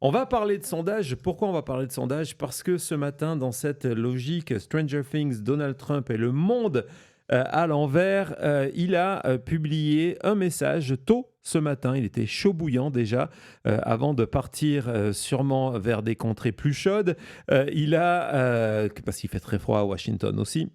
On va parler de sondage. Pourquoi on va parler de sondage? Parce que ce matin, dans cette logique Stranger Things, Donald Trump et le monde à l'envers, il a publié un message tôt ce matin. Il était chaud bouillant déjà avant de partir sûrement vers des contrées plus chaudes. Parce qu'il fait très froid à Washington aussi.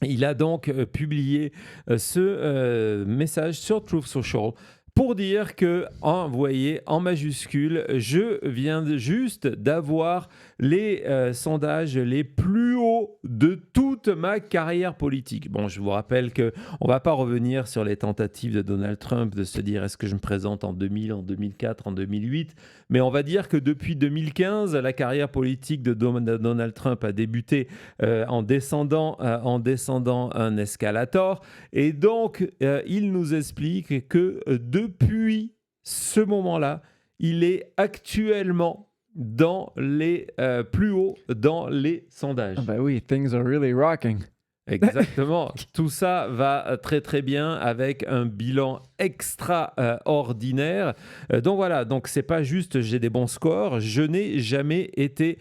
Il a donc publié ce message sur Truth Social pour dire que, vous voyez, en majuscule, je viens juste d'avoir les sondages les plus hauts de toute ma carrière politique. Bon, je vous rappelle qu'on ne va pas revenir sur les tentatives de Donald Trump de se dire est-ce que je me présente en 2000, en 2004, en 2008, mais on va dire que depuis 2015, la carrière politique de Donald Trump a débuté en descendant un escalator. Et donc, il nous explique que depuis ce moment-là, il est actuellement dans les plus hauts dans les sondages. Ah ben oui, things are really rocking. Exactement. Tout ça va très très bien avec un bilan extraordinaire. Donc voilà, donc c'est pas juste j'ai des bons scores, je n'ai jamais été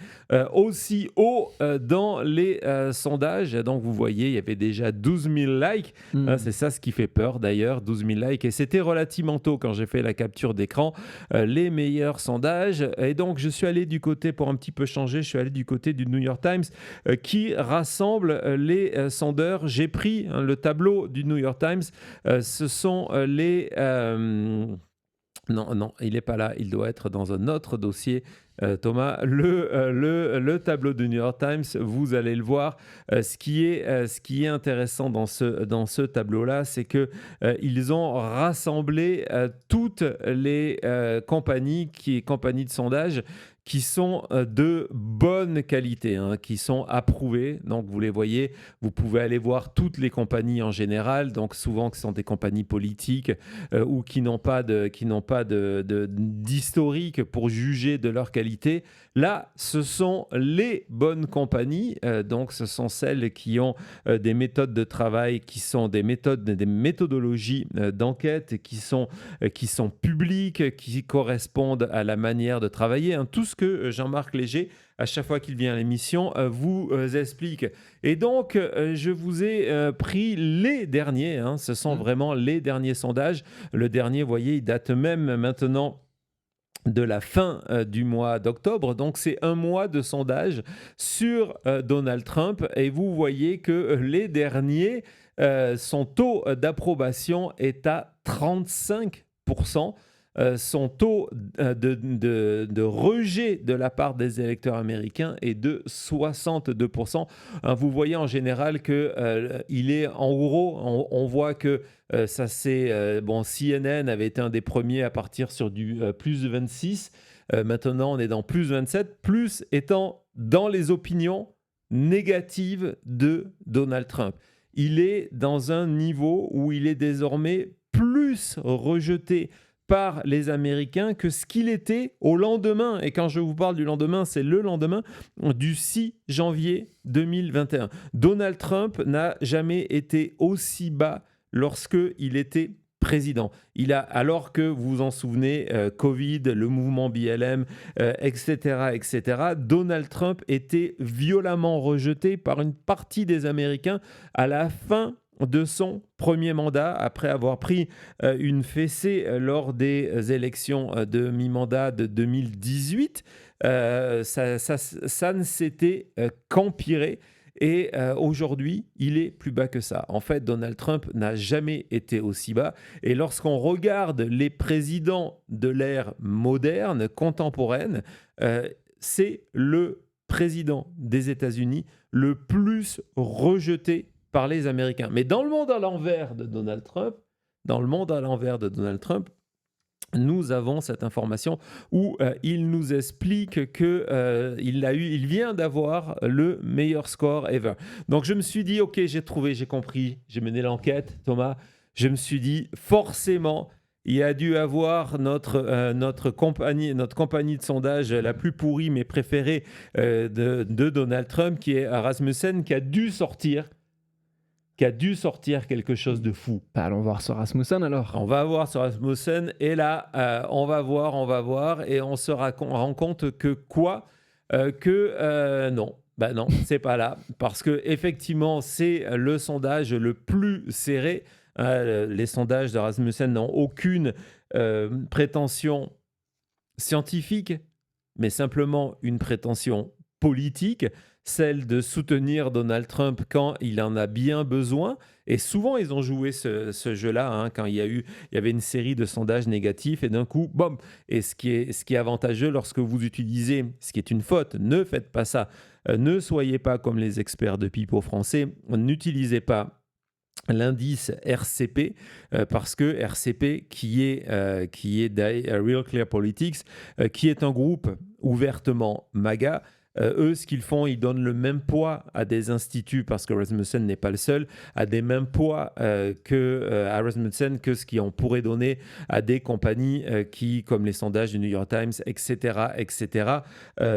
aussi haut dans les sondages. Donc vous voyez, il y avait déjà 12 000 likes. C'est ça ce qui fait peur d'ailleurs, 12 000 likes. Et c'était relativement tôt quand j'ai fait la capture d'écran, les meilleurs sondages. Et donc je suis allé du côté, pour un petit peu changer, je suis allé du côté du New York Times qui rassemble les sondeurs. J'ai pris le tableau du New York Times. Ce sont les... Non, il n'est pas là. Il doit être dans un autre dossier. Thomas, le tableau du New York Times, vous allez le voir. Ce qui est intéressant dans ce tableau-là, c'est qu'ils ont rassemblé toutes les compagnies de sondage qui sont de bonne qualité, qui sont approuvées. Donc, vous les voyez, vous pouvez aller voir toutes les compagnies en général. Donc, souvent, ce sont des compagnies politiques ou qui n'ont pas d'historique pour juger de leur qualité. Là, ce sont les bonnes compagnies. Donc, ce sont celles qui ont des méthodes de travail qui sont des méthodologies d'enquête qui sont publiques, qui correspondent à la manière de travailler. Tout ce que Jean-Marc Léger, à chaque fois qu'il vient à l'émission, vous explique. Et donc, je vous ai pris les derniers. Ce sont vraiment les derniers sondages. Le dernier, vous voyez, il date même maintenant de la fin du mois d'octobre. Donc, c'est un mois de sondage sur Donald Trump. Et vous voyez que les derniers, son taux d'approbation est à 35%. Son taux de rejet de la part des électeurs américains est de 62%. Vous voyez en général qu'il est en gros, on voit que ça c'est... CNN avait été un des premiers à partir sur du plus 26. Maintenant, on est dans plus 27, plus étant dans les opinions négatives de Donald Trump. Il est dans un niveau où il est désormais plus rejeté par les Américains que ce qu'il était au lendemain. Et quand je vous parle du lendemain, c'est le lendemain du 6 janvier 2021. Donald Trump n'a jamais été aussi bas lorsqu'il était président. Alors que vous vous en souvenez, Covid, le mouvement BLM, etc., Donald Trump était violemment rejeté par une partie des Américains à la fin de son premier mandat, après avoir pris une fessée lors des élections de mi-mandat de 2018. Ça ne s'était qu'empiré. Et aujourd'hui, il est plus bas que ça. En fait, Donald Trump n'a jamais été aussi bas. Et lorsqu'on regarde les présidents de l'ère moderne, contemporaine, c'est le président des États-Unis le plus rejeté par les Américains. Mais dans le monde à l'envers de Donald Trump, nous avons cette information où il nous explique qu'il vient d'avoir le meilleur score ever. Donc je me suis dit, ok, j'ai compris, j'ai mené l'enquête, Thomas. Je me suis dit, forcément, il a dû avoir notre compagnie de sondage la plus pourrie mais préférée de Donald Trump, qui est Rasmussen, qui a dû sortir qui a dû sortir quelque chose de fou. Bah, allons voir sur Rasmussen alors. On va voir sur Rasmussen et là, on va voir et on se rend compte que quoi non. Ben non, c'est pas là. Parce que effectivement, c'est le sondage le plus serré. Les sondages de Rasmussen n'ont aucune prétention scientifique, mais simplement une prétention politique, celle de soutenir Donald Trump quand il en a bien besoin. Et souvent, ils ont joué ce jeu-là, quand il y avait une série de sondages négatifs et d'un coup, boum. Et ce qui est avantageux lorsque vous utilisez, ce qui est une faute, ne faites pas ça. Ne soyez pas comme les experts de pipeau français. N'utilisez pas l'indice RCP, parce que RCP, qui est Real Clear Politics, qui est un groupe ouvertement MAGA, eux, ce qu'ils font, ils donnent le même poids à des instituts, parce que Rasmussen n'est pas le seul, à des mêmes poids à Rasmussen que ce qu'on pourrait donner à des compagnies qui, comme les sondages du New York Times, etc.,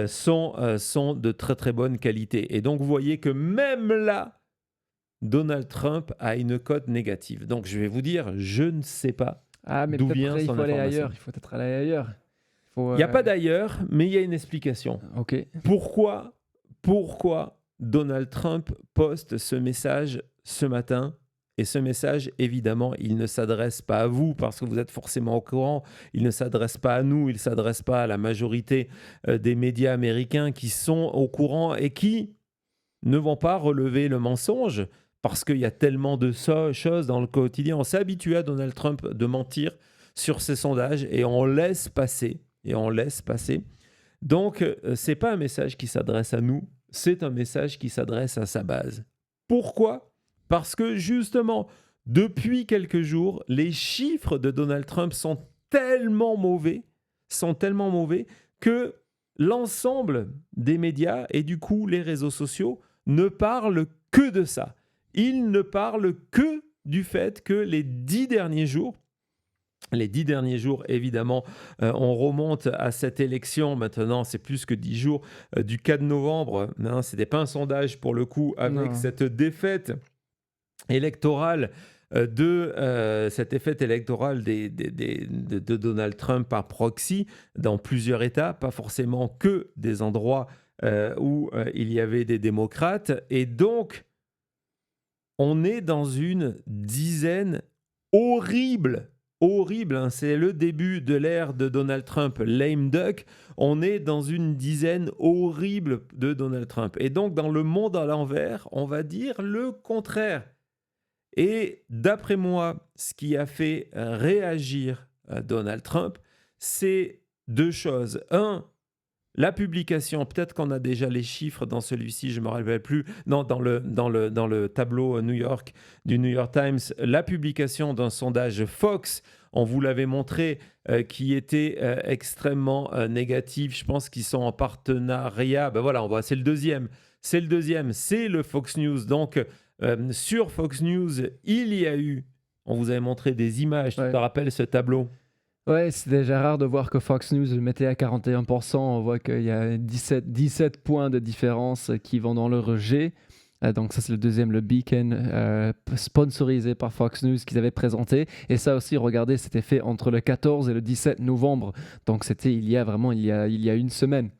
sont de très très bonne qualité. Et donc, vous voyez que même là, Donald Trump a une cote négative. Donc, je vais vous dire, je ne sais pas d'où vient son information. Il faut aller ailleurs. Il faut peut-être aller ailleurs. Il n'y a pas d'ailleurs, mais il y a une explication. Ok. Pourquoi Donald Trump poste ce message ce matin? Et ce message, évidemment, il ne s'adresse pas à vous parce que vous êtes forcément au courant. Il ne s'adresse pas à nous, il ne s'adresse pas à la majorité des médias américains qui sont au courant et qui ne vont pas relever le mensonge parce qu'il y a tellement de choses dans le quotidien. On s'est habitué à Donald Trump de mentir sur ses sondages et on laisse passer. Donc, ce n'est pas un message qui s'adresse à nous, c'est un message qui s'adresse à sa base. Pourquoi ? Parce que justement, depuis quelques jours, les chiffres de Donald Trump sont tellement mauvais que l'ensemble des médias et du coup les réseaux sociaux ne parlent que de ça. Ils ne parlent que du fait que les 10 derniers jours, évidemment, on remonte à cette élection, maintenant c'est plus que 10 jours, du 4 novembre, ce n'était pas un sondage pour le coup, avec cette défaite électorale de Donald Trump par proxy dans plusieurs États, pas forcément que des endroits où il y avait des démocrates. Et donc, on est dans une dizaine horrible, c'est le début de l'ère de Donald Trump, lame duck. On est dans une dizaine horrible de Donald Trump. Et donc, dans le monde à l'envers, on va dire le contraire. Et d'après moi, ce qui a fait réagir Donald Trump, c'est deux choses. Un, la publication, peut-être qu'on a déjà les chiffres dans celui-ci, je ne me rappelle plus, non, dans le tableau New York du New York Times, la publication d'un sondage Fox, on vous l'avait montré, qui était extrêmement négatif. Je pense qu'ils sont en partenariat. Ben voilà, c'est le deuxième, c'est le Fox News. Donc, sur Fox News, il y a eu, on vous avait montré des images, tu te rappelles ce tableau ? Ouais, c'est déjà rare de voir que Fox News le mettait à 41%. On voit qu'il y a 17 points de différence qui vont dans le rejet. Donc ça, c'est le deuxième, le Beacon, sponsorisé par Fox News qu'ils avaient présenté. Et ça aussi, regardez, c'était fait entre le 14 et le 17 novembre. Donc c'était il y a une semaine.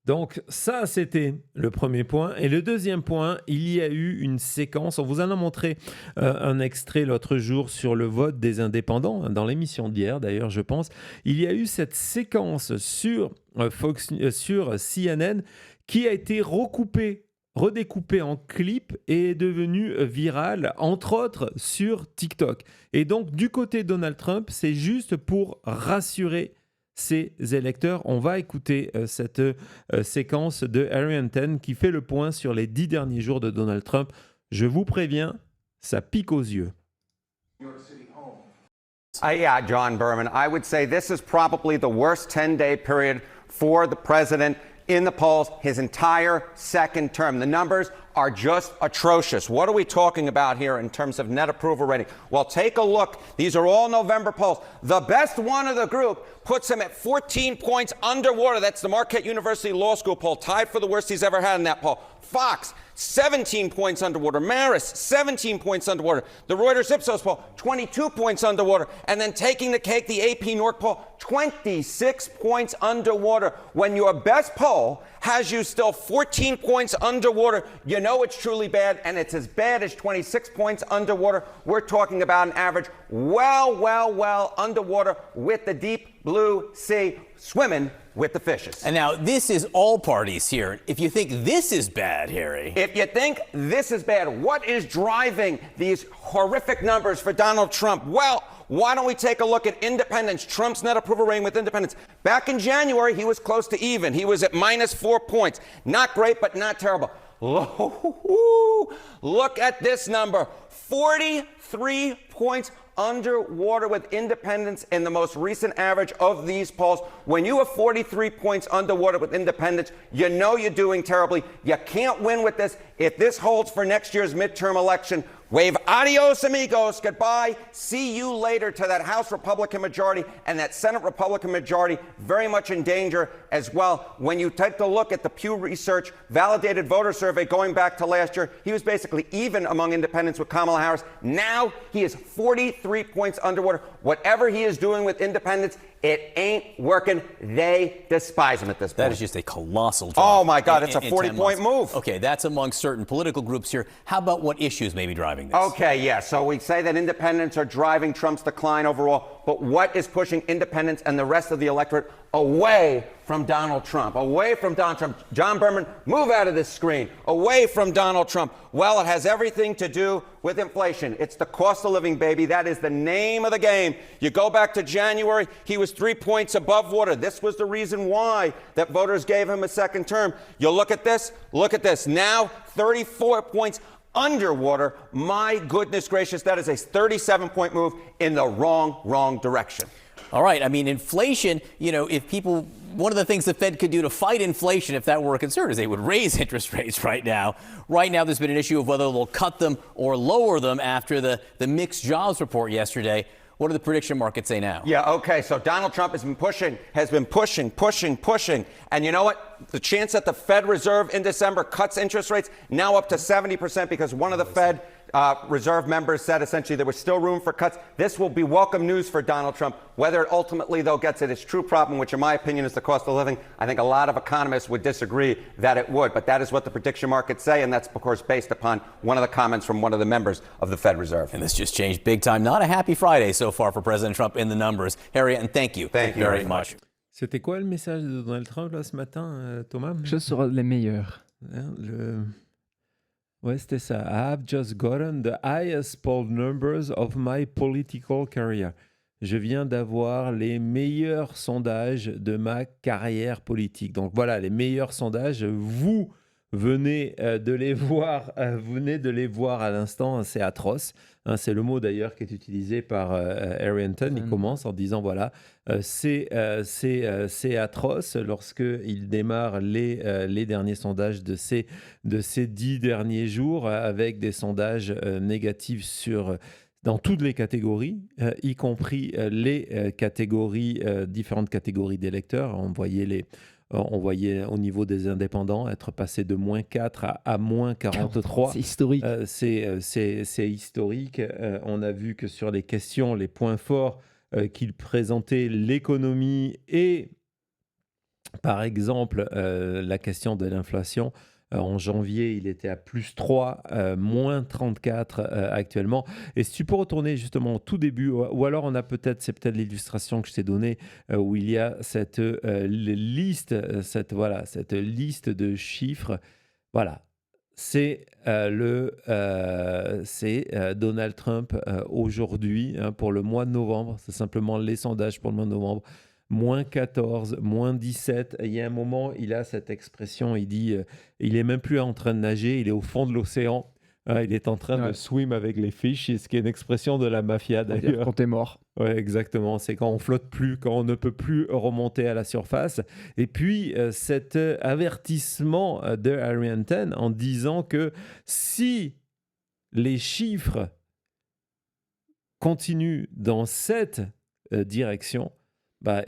Donc ça, c'était le premier point. Et le deuxième point, il y a eu une séquence, on vous en a montré un extrait l'autre jour sur le vote des indépendants, dans l'émission d'hier d'ailleurs, je pense. Il y a eu cette séquence sur CNN qui a été redécoupée en clip et est devenue virale, entre autres sur TikTok. Et donc, du côté de Donald Trump, c'est juste pour rassurer ses électeurs. On va écouter cette séquence de Ariane 10 qui fait le point sur les 10 derniers jours de Donald Trump. Je vous préviens, ça pique aux yeux. Yeah, John Berman, I would say this is probably the worst 10-day period for the president in the polls his entire second term. The numbers are just atrocious. What are we talking about here in terms of net approval rating? Well, take a look. These are all November polls. The best one of the group puts him at 14 points underwater. That's the Marquette University Law School poll, tied for the worst he's ever had in that poll. Fox, 17 points underwater. Marist, 17 points underwater. The Reuters Ipsos poll, 22 points underwater. And then taking the cake, the AP North poll, 26 points underwater. When your best poll has you still 14 points underwater, you know it's truly bad, and it's as bad as 26 points underwater. We're talking about an average well underwater with the deep blue sea, swimming with the fishes. And now this is all parties here. If you think this is bad, Harry. If you think this is bad, what is driving these horrific numbers for Donald Trump? Well, why don't we take a look at independents, Trump's net approval rating with independents. Back in January, he was close to even. He was at -4 points. Not great, but not terrible. Look at this number, 43 points underwater with independents in the most recent average of these polls. When you have 43 points underwater with independents, you know you're doing terribly. You can't win with this. If this holds for next year's midterm election, wave adios amigos, goodbye, see you later to that House Republican majority and that Senate Republican majority very much in danger as well. When you take a look at the Pew Research validated voter survey going back to last year, he was basically even among independents with Kamala Harris. Now he is 43 points underwater. Whatever he is doing with independents, it ain't working. They despise him at this point. That is just a colossal drop. Oh, my God, it's a 40-point move. Okay, that's among certain political groups here. How about what issues may be driving this? Okay, yeah, so we say that independents are driving Trump's decline overall, but what is pushing independents and the rest of the electorate away from Donald Trump? Away from Donald Trump. John Berman, move out of this screen. Away from Donald Trump. Well, it has everything to do with inflation. It's the cost of living, baby. That is the name of the game. You go back to January, he was 3 points above water. This was the reason why that voters gave him a second term. You look at this, Now, 34 points underwater. My goodness gracious, that is a 37-point move in the wrong direction. All right. I mean, inflation, one of the things the Fed could do to fight inflation, if that were a concern, is they would raise interest rates right now. Right now, there's been an issue of whether they'll cut them or lower them after the mixed jobs report yesterday. What do the prediction markets say now? Yeah, okay, so Donald Trump has been pushing. And you know what? The chance that the Fed Reserve in December cuts interest rates now up to 70% because one of the Fed Reserve members said essentially there was still room for cuts. This will be welcome news for Donald Trump. Whether it ultimately, though, gets at its true problem, which in my opinion is the cost of living, I think a lot of economists would disagree that it would. But that is what the prediction markets say, and that's, of course, based upon one of the comments from one of the members of the Fed Reserve. And this just changed big time. Not a happy Friday so far for President Trump in the numbers. Harry, and thank you. Thank you very much. C'était quoi le message de Donald Trump là, ce matin, Thomas? Je serai les meilleurs. Ouais, c'était ça. I have just gotten the highest poll numbers of my political career. Je viens d'avoir les meilleurs sondages de ma carrière politique. Donc voilà, les meilleurs sondages. Vous venez de les voir, à l'instant. C'est atroce. Hein, c'est le mot d'ailleurs qui est utilisé par Harrington. Il commence en disant voilà, c'est atroce lorsqu'il démarre les derniers sondages de ces 10 derniers jours avec des sondages négatifs dans toutes les catégories, y compris les différentes catégories d'électeurs. On voyait au niveau des indépendants être passé de -4 à -43. C'est historique. C'est historique. On a vu que sur les questions, les points forts qu'il présentait, l'économie et, par exemple, la question de l'inflation. En janvier, il était à +3, -34 actuellement. Et si tu peux retourner justement au tout début, ou alors c'est peut-être l'illustration que je t'ai donnée, où il y a cette liste de chiffres. Voilà, c'est Donald Trump aujourd'hui pour le mois de novembre. C'est simplement les sondages pour le mois de novembre. -14, -17. Il y a un moment, il a cette expression, il dit il est même plus en train de nager, il est au fond de l'océan. Il est en train de swim avec les fish, ce qui est une expression de la mafia d'ailleurs. Quand t'es mort. Oui, exactement. C'est quand on flotte plus, quand on ne peut plus remonter à la surface. Et puis, cet avertissement de Harrington en disant que si les chiffres continuent dans cette direction,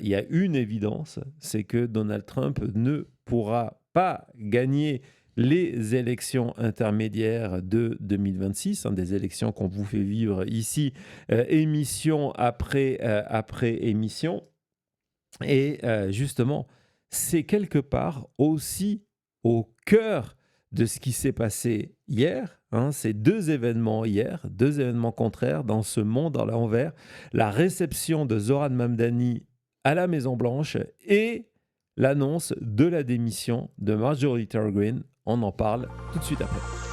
il y a une évidence, c'est que Donald Trump ne pourra pas gagner les élections intermédiaires de 2026, des élections qu'on vous fait vivre ici, émission après émission. Et justement, c'est quelque part aussi au cœur de ce qui s'est passé hier. Ces deux événements hier, deux événements contraires dans ce monde à l'envers, la réception de Zoran Mamdani à la Maison-Blanche et l'annonce de la démission de Marjorie Taylor Greene. On en parle tout de suite après.